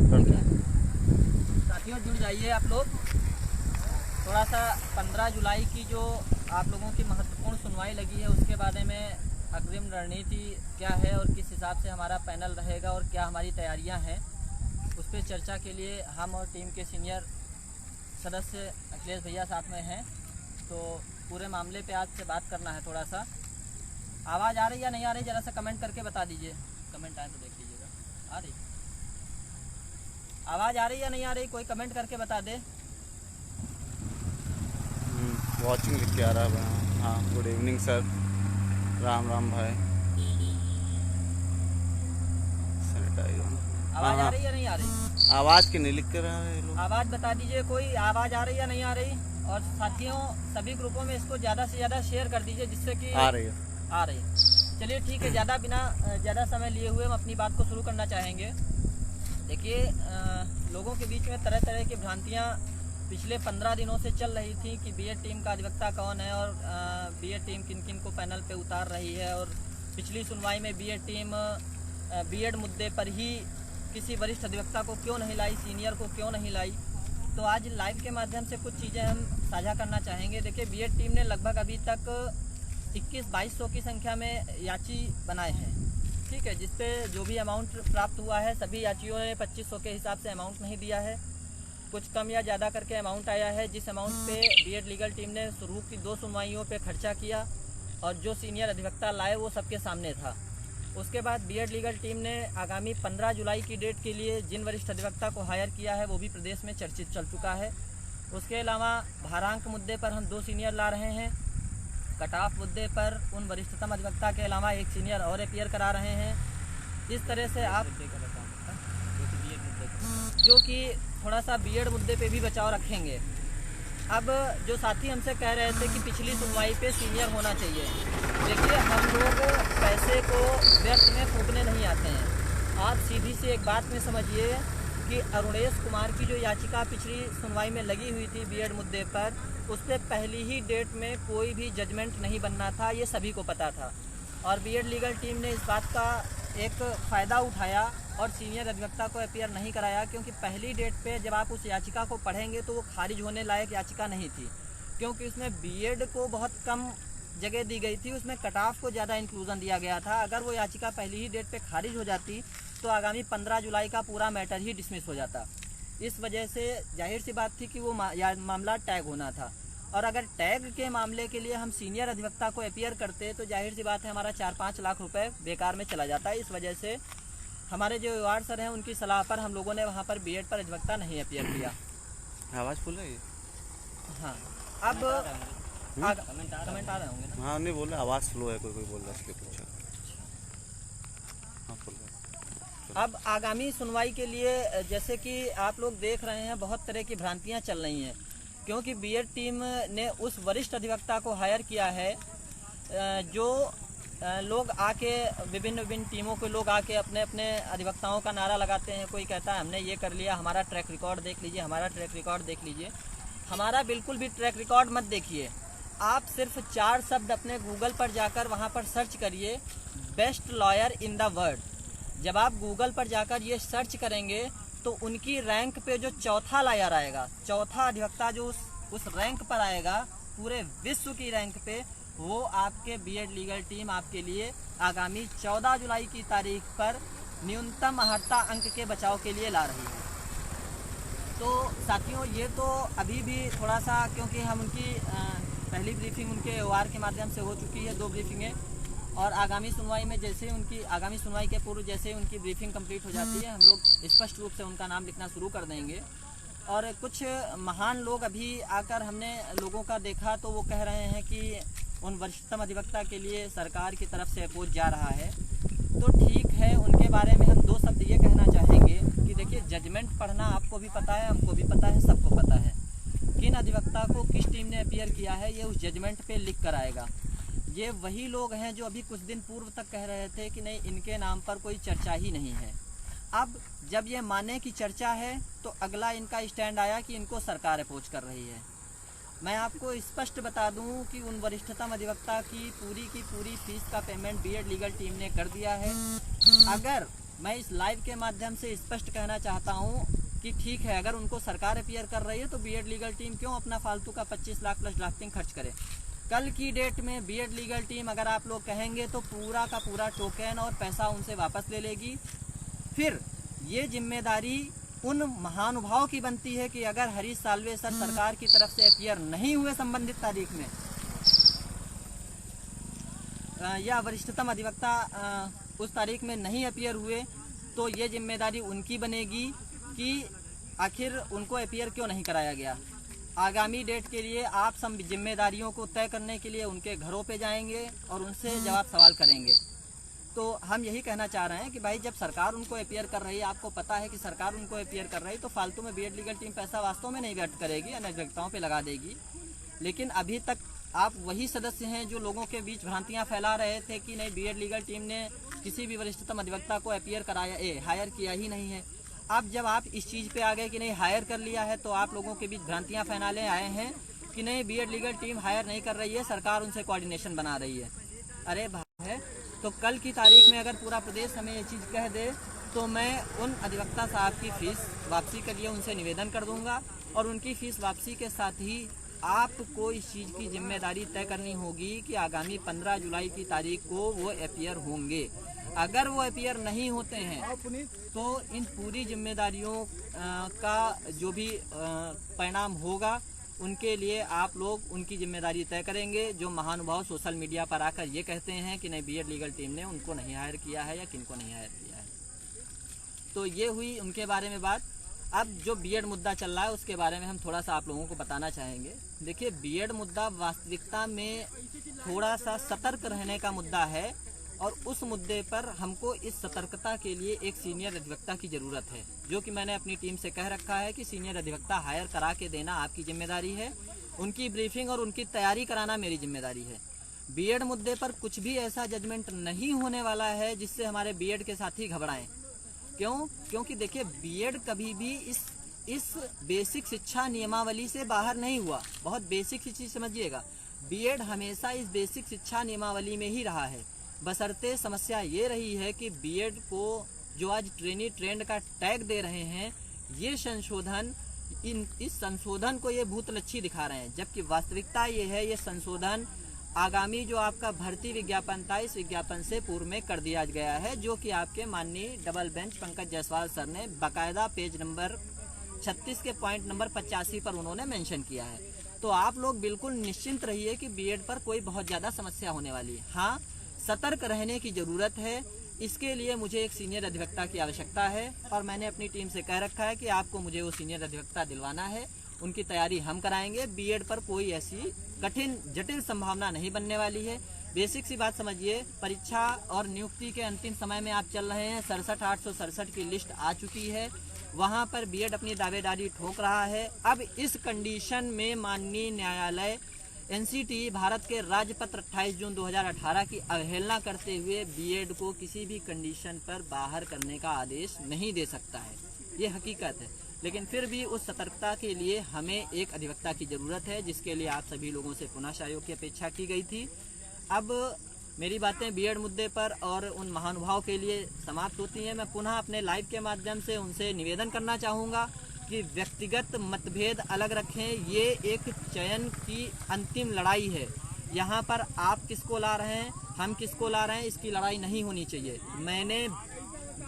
साथियों जुड़ जाइए आप लोग। थोड़ा सा 15 जुलाई की जो आप लोगों की महत्वपूर्ण सुनवाई लगी है उसके बारे में अग्रिम रणनीति क्या है और किस हिसाब से हमारा पैनल रहेगा और क्या हमारी तैयारियां हैं, उस पर चर्चा के लिए हम और टीम के सीनियर सदस्य अखिलेश भैया साथ में हैं। तो पूरे मामले पे आज से बात करना है। थोड़ा सा आवाज़ आ रही या नहीं आ रही, ज़रा सा कमेंट करके बता दीजिए। कमेंट आए तो देख लीजिएगा। आ रही आवाज़ आ रही या नहीं आ रही, कोई कमेंट करके बता दे। वॉचिंग लिख के आ रहा है। हाँ, good evening sir. Ram Ram भाई। आवाज़ आ रही या नहीं आ रही? आवाज़ की नहीं लिख कर रहा है लोग। आवाज़ बता दीजिए, कोई आवाज़ आ रही या नहीं आ रही। और साथियों सभी ग्रुपों में इसको ज़्यादा से ज़्यादा शेयर कर दीजिए जिससे कि आ रही है। आ रही। चलिए ठीक है, ज़्यादा समय लिए हुए हम अपनी बात को शुरू करना चाहेंगे। देखिए, लोगों के बीच में तरह तरह की भ्रांतियाँ पिछले 15 दिनों से चल रही थी कि बीएड टीम का अधिवक्ता कौन है और बीएड टीम किन किन को पैनल पे उतार रही है। और पिछली सुनवाई में बीएड टीम बीएड मुद्दे पर ही किसी वरिष्ठ अधिवक्ता को क्यों नहीं लाई, सीनियर को क्यों नहीं लाई। तो आज लाइव के माध्यम से कुछ चीज़ें हम साझा करना चाहेंगे। देखिए, बीएड टीम ने लगभग अभी तक 21-2200 की संख्या में याची बनाए हैं, ठीक है, जिसपे जो भी अमाउंट प्राप्त हुआ है सभी याचियों ने 2500 के हिसाब से अमाउंट नहीं दिया है। कुछ कम या ज़्यादा करके अमाउंट आया है। जिस अमाउंट पे बीएड लीगल टीम ने शुरू की 2 सुनवाइयों पे खर्चा किया और जो सीनियर अधिवक्ता लाए वो सबके सामने था। उसके बाद बीएड लीगल टीम ने आगामी 15 जुलाई की डेट के लिए जिन वरिष्ठ अधिवक्ता को हायर किया है वो भी प्रदेश में चर्चित चल चुका है। उसके अलावा भारांक मुद्दे पर हम 2 सीनियर ला रहे हैं। कट ऑफ मुद्दे पर उन वरिष्ठतम अधिवक्ता के अलावा 1 सीनियर और अपीयर करा रहे हैं। इस तरह से आप जो कि थोड़ा सा बीएड मुद्दे पे भी बचाव रखेंगे। अब जो साथी हमसे कह रहे थे कि पिछली सुनवाई पे सीनियर होना चाहिए, देखिए हम लोग पैसे को व्यर्थ में फूकने नहीं आते हैं। आप सीधी सी एक बात में समझिए कि अरुणेश कुमार की जो याचिका पिछली सुनवाई में लगी हुई थी बीएड मुद्दे पर, उस पर पहली ही डेट में कोई भी जजमेंट नहीं बनना था, ये सभी को पता था। और बीएड लीगल टीम ने इस बात का एक फ़ायदा उठाया और सीनियर अधिवक्ता को अपीयर नहीं कराया, क्योंकि पहली डेट पे जब आप उस याचिका को पढ़ेंगे तो वो खारिज होने लायक याचिका नहीं थी, क्योंकि उसमें बीएड को बहुत कम जगह दी गई थी, उसमें कट ऑफ को ज़्यादा इंक्लूजन दिया गया था। अगर वो याचिका पहली ही डेट पे खारिज हो जाती तो आगामी 15 जुलाई का पूरा मैटर ही डिसमिस हो जाता। इस वजह से जाहिर सी बात थी कि वो मामला टैग होना था। और अगर टैग के मामले के लिए हम सीनियर अधिवक्ता को अपीयर करते तो जाहिर सी बात है हमारा 4-5 लाख रुपए बेकार में चला जाता है। इस वजह से हमारे जो वार्ड सर हैं उनकी सलाह पर हम लोगों ने वहाँ पर बीएड पर अधिवक्ता नहीं अपीयर किया। आवाज़ फुल है। हाँ, अब कमेंट आ रहे होंगे ना। हाँ, नहीं बोल रहा, आवाज़ स्लो है, कोई बोल रहा है इसलिए पूछा। हाँ, फुल है। अब आगामी सुनवाई के लिए जैसे कि आप लोग देख रहे हैं बहुत तरह की भ्रांतियां चल रही हैं, क्योंकि बीएड टीम ने उस वरिष्ठ अधिवक्ता को हायर किया है जो लोग आके विभिन्न टीमों के लोग आके अपने अपने अधिवक्ताओं का नारा लगाते हैं। कोई कहता है हमने ये कर लिया, हमारा ट्रैक रिकॉर्ड देख लीजिए, हमारा ट्रैक रिकॉर्ड देख लीजिए। हमारा बिल्कुल भी ट्रैक रिकॉर्ड मत देखिए। आप सिर्फ 4 शब्द अपने गूगल पर जाकर वहाँ पर सर्च करिए, best lawyer in the world. जब आप गूगल पर जाकर ये सर्च करेंगे तो उनकी रैंक पे जो चौथा लॉयर आएगा, चौथा अधिवक्ता जो उस रैंक पर आएगा पूरे विश्व की रैंक पे, वो आपके बीएड लीगल टीम आपके लिए आगामी 14 जुलाई की तारीख पर न्यूनतम अर्हता अंक के बचाव के लिए ला रही है। तो साथियों ये तो अभी भी थोड़ा सा, क्योंकि हम उनकी पहली ब्रीफिंग उनके OR के माध्यम से हो चुकी है, 2 ब्रीफिंगें, और आगामी सुनवाई में जैसे उनकी आगामी सुनवाई के पूर्व जैसे उनकी ब्रीफिंग कंप्लीट हो जाती है हम लोग स्पष्ट रूप से उनका नाम लिखना शुरू कर देंगे। और कुछ महान लोग अभी आकर हमने लोगों का देखा तो वो कह रहे हैं कि उन वरिष्ठतम अधिवक्ता के लिए सरकार की तरफ से अपोज जा रहा है। तो ठीक है, उनके बारे में हम 2 शब्द ये कहना चाहेंगे कि देखिए, जजमेंट पढ़ना आपको भी पता है, हमको भी पता है, सबको पता है किन अधिवक्ता को किस टीम ने अपीयर किया है, ये उस जजमेंट पे लिख कर आएगा। ये वही लोग हैं जो अभी कुछ दिन पूर्व तक कह रहे थे कि नहीं, इनके नाम पर कोई चर्चा ही नहीं है। अब जब ये माने की चर्चा है तो अगला इनका स्टैंड आया कि इनको सरकार अपोज कर रही है। मैं आपको स्पष्ट बता दूं कि उन वरिष्ठतम अधिवक्ता की पूरी फीस का पेमेंट बीएड लीगल टीम ने कर दिया है। अगर मैं इस लाइव के माध्यम से स्पष्ट कहना चाहता हूं कि ठीक है, अगर उनको सरकार अपीयर कर रही है तो बीएड लीगल टीम क्यों अपना फालतू का 25 लाख प्लस ड्राफ्टिंग खर्च करे। कल की डेट में बीएड लीगल टीम अगर आप लोग कहेंगे तो पूरा का पूरा टोकन और पैसा उनसे वापस ले लेगी। फिर ये जिम्मेदारी उन महानुभाव की बनती है कि अगर हरीश साल्वे सर सरकार की तरफ से अपीयर नहीं हुए संबंधित तारीख में या वरिष्ठतम अधिवक्ता उस तारीख में नहीं अपीयर हुए, तो ये जिम्मेदारी उनकी बनेगी कि आखिर उनको अपीयर क्यों नहीं कराया गया। आगामी डेट के लिए आप सब जिम्मेदारियों को तय करने के लिए उनके घरों पे जाएंगे और उनसे जवाब सवाल करेंगे। तो हम यही कहना चाह रहे हैं कि भाई, जब सरकार उनको अपीयर कर रही है, आपको पता है कि सरकार उनको अपीयर कर रही है, तो फालतू में बीएड लीगल टीम पैसा वास्तव में नहीं व्यर्थ करेगी, अनधिवक्ताओं पे लगा देगी। लेकिन अभी तक आप वही सदस्य हैं जो लोगों के बीच भ्रांतियां फैला रहे थे कि नहीं, बीएड लीगल टीम ने किसी भी वरिष्ठतम अधिवक्ता को अपीयर कराया, हायर किया ही नहीं है। अब जब आप इस चीज़ पे आ गए कि नहीं हायर कर लिया है, तो आप लोगों के बीच भ्रांतियां फैलाने आए हैं कि नहीं, बीएड लीगल टीम हायर नहीं कर रही है, सरकार उनसे कोऑर्डिनेशन बना रही है। अरे भाई है, तो कल की तारीख में अगर पूरा प्रदेश हमें ये चीज़ कह दे तो मैं उन अधिवक्ता साहब की फ़ीस वापसी के लिए उनसे निवेदन कर दूंगा, और उनकी फ़ीस वापसी के साथ ही आपको इस चीज़ की जिम्मेदारी तय करनी होगी कि आगामी 15 जुलाई की तारीख को वो अपीयर होंगे। अगर वो अपीयर नहीं होते हैं तो इन पूरी जिम्मेदारियों का जो भी परिणाम होगा, उनके लिए आप लोग उनकी जिम्मेदारी तय करेंगे। जो महानुभाव सोशल मीडिया पर आकर ये कहते हैं कि नहीं, बीएड लीगल टीम ने उनको नहीं हायर किया है या किनको नहीं हायर किया है, तो ये हुई उनके बारे में बात। अब जो बीएड मुद्दा चल रहा है उसके बारे में हम थोड़ा सा आप लोगों को बताना चाहेंगे। देखिए, बीएड मुद्दा वास्तविकता में थोड़ा सा सतर्क रहने का मुद्दा है, और उस मुद्दे पर हमको इस सतर्कता के लिए एक सीनियर अधिवक्ता की ज़रूरत है, जो कि मैंने अपनी टीम से कह रखा है कि सीनियर अधिवक्ता हायर करा के देना आपकी जिम्मेदारी है, उनकी ब्रीफिंग और उनकी तैयारी कराना मेरी जिम्मेदारी है। बीएड मुद्दे पर कुछ भी ऐसा जजमेंट नहीं होने वाला है जिससे हमारे बीएड के साथी घबराएं। क्योंकि देखिए, बीएड कभी भी इस बेसिक शिक्षा नियमावली से बाहर नहीं हुआ। बहुत बेसिक चीज़ समझिएगा, बीएड हमेशा इस बेसिक शिक्षा नियमावली में ही रहा है। बशर्ते समस्या ये रही है कि बीएड को जो आज ट्रेनी ट्रेंड का टैग दे रहे हैं, ये संशोधन इस संशोधन को ये भूतलच्छी दिखा रहे हैं, जबकि वास्तविकता ये है, ये संशोधन आगामी जो आपका भर्ती विज्ञापन था, इस विज्ञापन से पूर्व में कर दिया गया है, जो कि आपके माननीय double bench Pankaj Jaiswal sir ने बाकायदा पेज नंबर 36 के पॉइंट नंबर 85 पर उन्होंने मेंशन किया है। तो आप लोग बिल्कुल निश्चिंत रहिए कि बीएड पर कोई बहुत ज़्यादा समस्या होने वाली है। हाँ, सतर्क रहने की ज़रूरत है। इसके लिए मुझे एक सीनियर अधिवक्ता की आवश्यकता है, और मैंने अपनी टीम से कह रखा है कि आपको मुझे वो सीनियर अधिवक्ता दिलवाना है। उनकी तैयारी हम कराएंगे। बीएड पर कोई ऐसी कठिन जटिल संभावना नहीं बनने वाली है। बेसिक सी बात समझिए, परीक्षा और नियुक्ति के अंतिम समय में आप चल रहे हैं। 67,867 की लिस्ट आ चुकी है, वहाँ पर बीएड अपनी दावेदारी ठोक रहा है। अब इस कंडीशन में माननीय न्यायालय एनसीटी भारत के राजपत्र 28 जून 2018 की अवहेलना करते हुए बीएड को किसी भी कंडीशन पर बाहर करने का आदेश नहीं दे सकता है, ये हकीकत है। लेकिन फिर भी उस सतर्कता के लिए हमें एक अधिवक्ता की ज़रूरत है, जिसके लिए आप सभी लोगों से पुनः सहयोग की अपेक्षा की गई थी। अब मेरी बातें बीएड मुद्दे पर और उन महानुभाव के लिए समाप्त होती हैं। मैं पुनः अपने लाइव के माध्यम से उनसे निवेदन करना चाहूँगा कि व्यक्तिगत मतभेद अलग रखें। ये एक चयन की अंतिम लड़ाई है। यहाँ पर आप किसको ला रहे हैं, हम किसको ला रहे हैं, इसकी लड़ाई नहीं होनी चाहिए। मैंने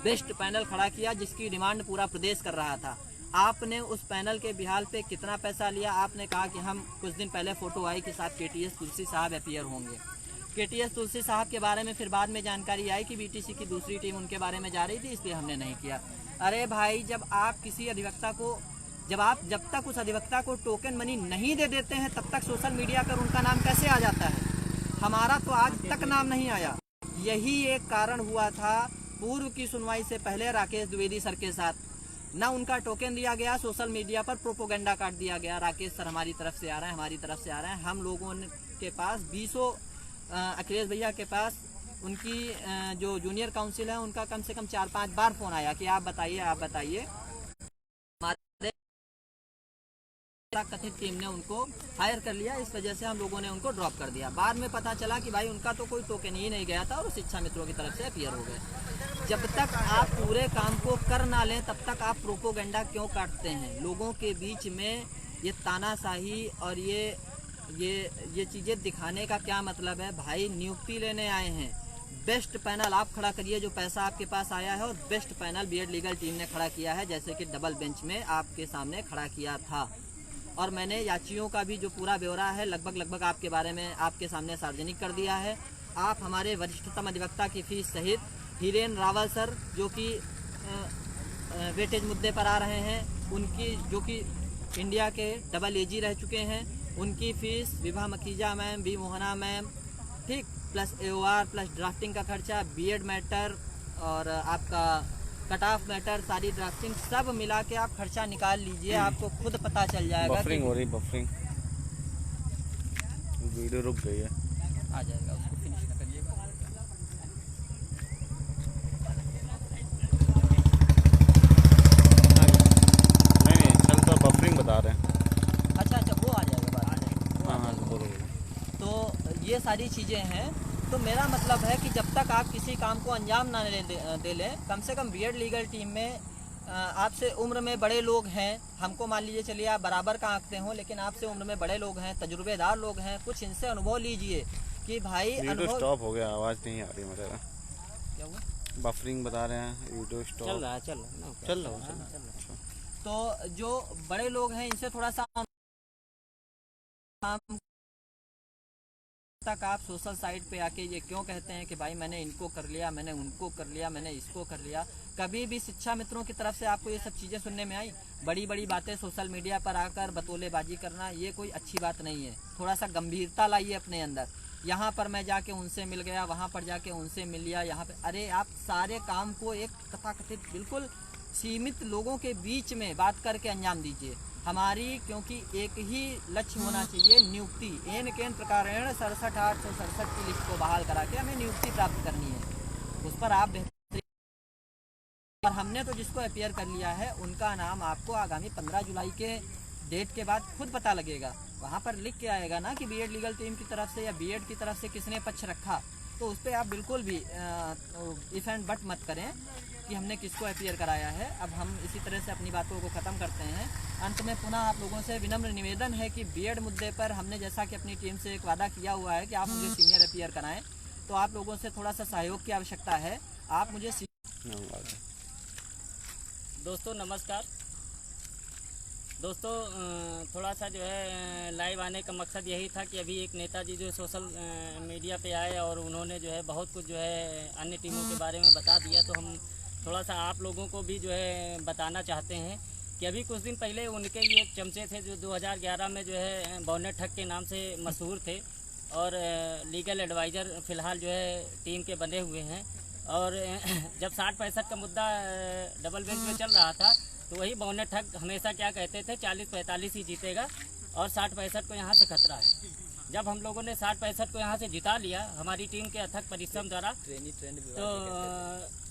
बेस्ट पैनल खड़ा किया जिसकी डिमांड पूरा प्रदेश कर रहा था। आपने उस पैनल के बिहाल पे कितना पैसा लिया? आपने कहा कि हम कुछ दिन पहले फोटो आई के साथ केटीएस तुलसी साहब अपीयर होंगे। केटीएस तुलसी साहब के बारे में फिर बाद में जानकारी आई कि बीटीसी की दूसरी टीम उनके बारे में जा रही थी, इसलिए हमने नहीं किया। अरे भाई, जब आप किसी अधिवक्ता को जब तक उस अधिवक्ता को टोकन मनी नहीं दे देते हैं, तब तक सोशल मीडिया पर उनका नाम कैसे आ जाता है? हमारा तो आज तक नाम नहीं आया। यही एक कारण हुआ था पूर्व की सुनवाई से पहले राकेश द्विवेदी सर के साथ। ना उनका टोकन दिया गया, सोशल मीडिया पर प्रोपोगंडा काट दिया गया, राकेश सर हमारी तरफ से आ रहे हैं, हमारी तरफ से आ रहे हैं। हम लोगों के पास 20 अखिलेश भैया के पास उनकी जो जूनियर काउंसिल है उनका कम से कम 4-5 बार फोन आया कि आप बताइए कथित टीम ने उनको हायर कर लिया, इस वजह से हम लोगों ने उनको ड्रॉप कर दिया। बाद में पता चला कि भाई उनका तो कोई टोकन ही नहीं गया था और शिक्षा मित्रों की तरफ से अपीयर हो गए। जब तक आप पूरे काम को कर ना लें तब तक आप प्रोपोगेंडा क्यों काटते हैं? लोगों के बीच में ये तानाशाही और ये चीज़ें दिखाने का क्या मतलब है? भाई नियुक्ति लेने आए हैं, बेस्ट पैनल आप खड़ा करिए जो पैसा आपके पास आया है, और best panel BEd legal team ने खड़ा किया है, जैसे कि डबल बेंच में आपके सामने खड़ा किया था। और मैंने याचियों का भी जो पूरा ब्यौरा है लगभग आपके बारे में आपके सामने सार्वजनिक कर दिया है। आप हमारे वरिष्ठतम अधिवक्ता की फीस सहित हिरेन रावल सर जो कि वेटेज मुद्दे पर आ रहे हैं, उनकी जो कि इंडिया के डबल एजी रह चुके हैं, उनकी fees, Vibha Makhija ma'am, B Mohana ma'am, ठीक, प्लस AOR प्लस ड्राफ्टिंग का खर्चा, बीएड मैटर और आपका कट ऑफ मैटर, सारी ड्राफ्टिंग सब मिला के आप खर्चा निकाल लीजिए, आपको खुद पता चल जाएगा। बफरिंग हो रही, बफरिंग, वीडियो रुक गई है, आ जाएगा, उसको फिनिश करिएगा। नहीं चल तो बफरिंग बता रहे हैं। अच्छा वो आ जाएगा बाद में। हाँ बोलो। तो ये सारी चीज़ें हैं। तो मेरा मतलब है कि जब तक आप किसी काम को अंजाम ना दे लें, कम से कम बीएड लीगल टीम में आपसे उम्र में बड़े लोग हैं, हमको मान लीजिए चलिए आप बराबर का आंकते हो, लेकिन आपसे उम्र में बड़े लोग हैं, तजुर्बेदार लोग हैं, कुछ इनसे अनुभव लीजिए कि भाई वीडियो स्टॉप हो गया, आवाज़ नहीं आ रही मेरा। क्या हुआ? बफरिंग बता रहे हैं, वीडियो स्टॉप चल रहा है। तो जो बड़े लोग हैं इनसे थोड़ा सा तक आप सोशल साइट पे आके ये क्यों कहते हैं कि भाई मैंने इनको कर लिया, मैंने उनको कर लिया, मैंने इसको कर लिया? कभी भी शिक्षा मित्रों की तरफ से आपको ये सब चीज़ें सुनने में आई? बड़ी बड़ी बातें सोशल मीडिया पर आकर बतौलेबाजी करना ये कोई अच्छी बात नहीं है। थोड़ा सा गंभीरता लाइए अपने अंदर। यहाँ पर मैं जाके उनसे मिल गया, वहाँ पर जाके उनसे मिल लिया, यहाँ पे अरे आप सारे काम को एक तथाकथित बिल्कुल सीमित लोगों के बीच में बात करके अंजाम दीजिए। हमारी क्योंकि एक ही लक्ष्य होना चाहिए, नियुक्ति। एन केन प्रकारेण 67,867 की लिस्ट को बहाल करा के हमें नियुक्ति प्राप्त करनी है, उस पर आप बेहतरीन। और हमने तो जिसको अपीयर कर लिया है उनका नाम आपको आगामी 15 जुलाई के डेट के बाद खुद पता लगेगा। वहाँ पर लिख के आएगा ना कि बीएड लीगल टीम की तरफ से या बीएड की तरफ से किसने पक्ष रखा, तो उस पर आप बिल्कुल भी इफ एंड बट मत करें कि हमने किसको अपीयर कराया है। अब हम इसी तरह से अपनी बातों को ख़त्म करते हैं। अंत में पुनः आप लोगों से विनम्र निवेदन है कि बीएड मुद्दे पर हमने जैसा कि अपनी टीम से एक वादा किया हुआ है कि आप मुझे सीनियर अपीयर कराएं, तो आप लोगों से थोड़ा सा सहयोग की आवश्यकता है। आप मुझे दोस्तों नमस्कार। दोस्तों थोड़ा सा जो है लाइव आने का मकसद यही था कि अभी एक नेताजी जो सोशल मीडिया पे आए और उन्होंने जो है बहुत कुछ जो है अन्य टीमों के बारे में बता दिया, तो हम थोड़ा सा आप लोगों को भी जो है बताना चाहते हैं कि अभी कुछ दिन पहले उनके ये एक चमचे थे जो 2011 में जो है बौने ठग के नाम से मशहूर थे और लीगल एडवाइज़र फ़िलहाल जो है टीम के बने हुए हैं। और जब 60-65 का मुद्दा डबल बेंच में चल रहा था तो वही बौने ठग हमेशा क्या कहते थे 40-45 ही जीतेगा और 60-65 को यहाँ से खतरा है। जब हम लोगों ने 60-65 को यहाँ से जिता लिया हमारी टीम के अथक परिश्रम द्वारा, तो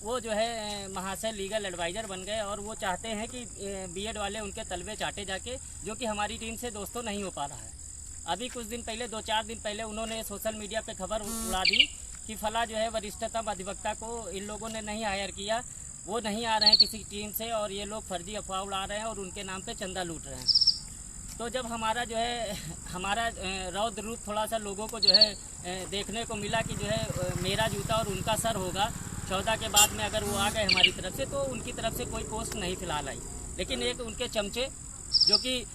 वो जो है महाशय लीगल एडवाइज़र बन गए और वो चाहते हैं कि बीएड वाले उनके तलवे चाटे जाके, जो कि हमारी टीम से दोस्तों नहीं हो पा रहा है। अभी कुछ दिन पहले 2-4 दिन पहले उन्होंने सोशल मीडिया पे खबर उड़ा दी कि फला जो है वरिष्ठतम अधिवक्ता को इन लोगों ने नहीं हायर किया, वो नहीं आ रहे हैं किसी टीम से और ये लोग फर्जी अफवाह उड़ा रहे हैं और उनके नाम पे चंदा लूट रहे हैं। तो जब हमारा जो है हमारा रौद्र रूप थोड़ा सा लोगों को जो है देखने को मिला कि जो है मेरा जूता और उनका सर होगा 14 के बाद में अगर वो आ गए हमारी तरफ से, तो उनकी तरफ से कोई पोस्ट नहीं फिलहाल आई। लेकिन एक उनके चमचे जो कि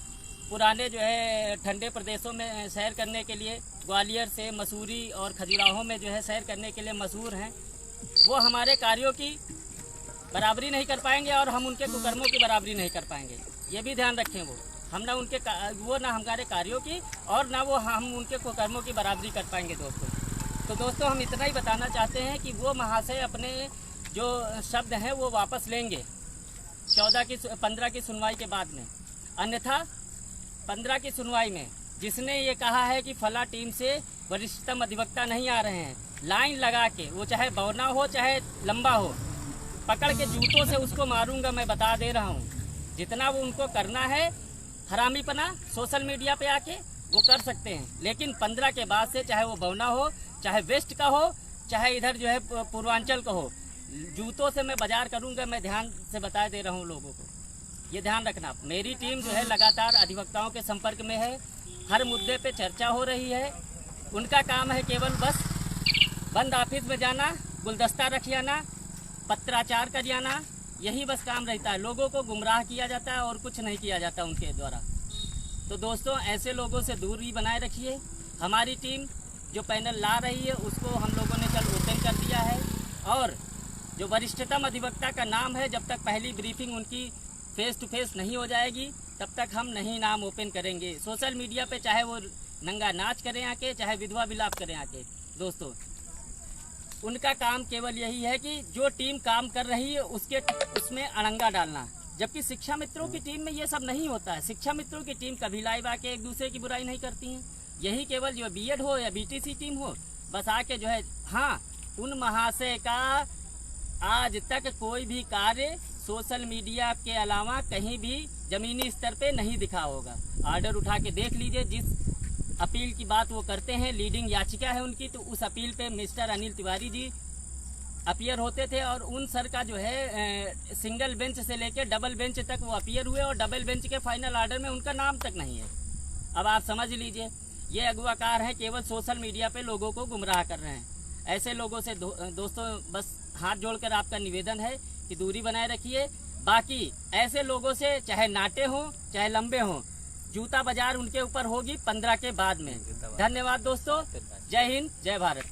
पुराने जो है ठंडे प्रदेशों में सैर करने के लिए ग्वालियर से मसूरी और खजुराहो में जो है सैर करने के लिए मशहूर हैं, वो हमारे कार्यों की बराबरी नहीं कर पाएंगे और हम उनके कुकर्मों की बराबरी नहीं कर पाएंगे। ये भी ध्यान रखें, वो ना हमारे कार्यों की और ना वो हम उनके कुकर्मों की बराबरी कर पाएंगे दोस्तों। तो दोस्तों हम इतना ही बताना चाहते हैं कि वो महाशय अपने जो शब्द हैं वो वापस लेंगे 15 की सुनवाई के बाद में। अन्यथा 15 की सुनवाई में जिसने ये कहा है कि फला टीम से वरिष्ठतम अधिवक्ता नहीं आ रहे हैं, लाइन लगा के, वो चाहे बौना हो चाहे लंबा हो, पकड़ के जूतों से उसको मारूंगा। मैं बता दे रहा हूँ, जितना वो उनको करना है हरामीपना सोशल मीडिया पे आके वो कर सकते हैं, लेकिन 15 के बाद से चाहे वो बवना हो, चाहे वेस्ट का हो, चाहे इधर जो है पूर्वांचल का हो, जूतों से मैं बाजार करूंगा। मैं ध्यान से बता दे रहा हूँ लोगों को, ये ध्यान रखना। मेरी टीम जो है लगातार अधिवक्ताओं के संपर्क में है, हर मुद्दे पे चर्चा हो रही है। उनका काम है केवल बस बंद ऑफिस में जाना, गुलदस्ता रख जाना, पत्राचार कर जाना, यही बस काम रहता है। लोगों को गुमराह किया जाता है और कुछ नहीं किया जाता उनके द्वारा। तो दोस्तों, ऐसे लोगों से दूरी बनाए रखिए। हमारी टीम जो पैनल ला रही है उसको हम लोगों ने कल ओपन कर दिया है, और जो वरिष्ठतम अधिवक्ता का नाम है, जब तक पहली ब्रीफिंग उनकी फेस टू फेस नहीं हो जाएगी तब तक हम नहीं नाम ओपन करेंगे। सोशल मीडिया पे चाहे वो नंगा नाच करें आके, चाहे विधवा विलाप करें आके, दोस्तों उनका काम केवल यही है कि जो टीम काम कर रही है उसमें अड़ंगा डालना। जबकि शिक्षा मित्रों की टीम में ये सब नहीं होता है। शिक्षा मित्रों की टीम कभी लाइव आके एक दूसरे की बुराई नहीं करती हैं। यही केवल जो बीएड हो या बीटीसी टीम हो, बस आके जो है, हाँ, उन महाशय का आज तक कोई भी कार्य सोशल मीडिया के अलावा कहीं भी जमीनी स्तर पे नहीं दिखा होगा। ऑर्डर उठा के देख लीजिए, जिस अपील की बात वो करते हैं, लीडिंग याचिका है उनकी, तो उस अपील पे मिस्टर अनिल तिवारी जी अपीयर होते थे, और उन सर का जो है सिंगल बेंच से लेकर डबल बेंच तक वो अपीयर हुए, और डबल बेंच के फाइनल ऑर्डर में उनका नाम तक नहीं है। अब आप समझ लीजिए, ये अगवाकार है, केवल सोशल मीडिया पे लोगों को गुमराह कर रहे हैं। ऐसे लोगों से दोस्तों बस हाथ जोड़कर आपका निवेदन है कि दूरी बनाए रखिए। बाकी ऐसे लोगों से चाहे नाटे हों चाहे लंबे हों, जूता बाजार उनके ऊपर होगी 15 के बाद में। धन्यवाद दोस्तों, जय हिंद, जय भारत।